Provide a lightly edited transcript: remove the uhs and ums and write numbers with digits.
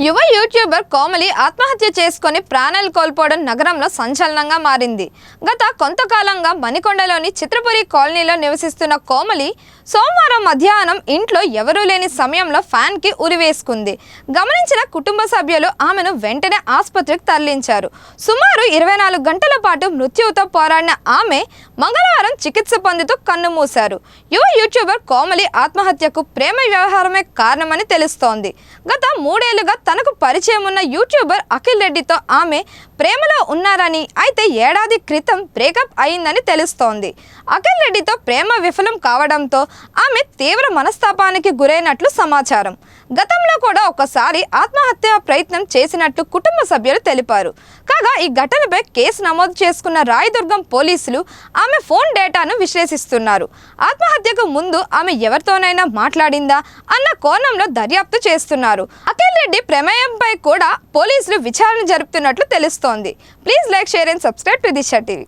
యువ యూట్యూబర్ కోమలి ఆత్మహత్య చేసుకొని ప్రాణాలు కోల్పోవడం నగరంలో సంచలనంగా మారింది. గత కొంతకాలంగా మణికొండలోని చిత్రపురి కాలనీలో నివసిస్తున్న కోమలి సోమవారం మధ్యాహ్నం ఇంట్లో ఎవరూ లేని సమయంలో ఫ్యాన్ కి ఉరివేసుకుంది. గమనించిన కుటుంబ సభ్యులు ఆమెను వెంటనే ఆసుపత్రికి తరలించారు. సుమారు 24 గంటల పాటు మృత్యువుతో పోరాడిన ఆమె మంగళవారం చికిత్స పొందుతూ కన్నుమూశారు. యువ యూట్యూబర్ కోమలి ఆత్మహత్యకు ప్రేమ వ్యవహారమే కారణమని తెలుస్తోంది. గత 3 ఏళ్లుగా తనకు పరిచయం ఉన్న యూట్యూబర్ అఖిల్ రెడ్డితో ఆమె ప్రేమలో ఉన్నారని, అయితే ఏడాది క్రితం బ్రేకప్ అయిందని తెలుస్తోంది. అఖిల్ రెడ్డితో ప్రేమ విఫలం కావడంతో ఆమె తీవ్ర మనస్తాపానికి గురైనట్లు సమాచారం. గతంలో కూడా ఒకసారి ఆత్మహత్య ప్రయత్నం చేసినట్లు కుటుంబ సభ్యులు తెలిపారు. కాగా ఈ ఘటనపై కేసు నమోదు చేసుకున్న రాయదుర్గం పోలీసులు ఆమె ఫోన్ డేటాను విశ్లేషిస్తున్నారు. ఆత్మహత్యకు ముందు ఆమె ఎవరితోనైనా మాట్లాడిందా అన్న కోణంలో దర్యాప్తు చేస్తున్నారు. అఖిల్ రెడ్డి ప్రమేయంపై కూడా పోలీసులు విచారణ జరుపుతున్నట్లు తెలుస్తోంది. Please like, share and subscribe to Disha TV.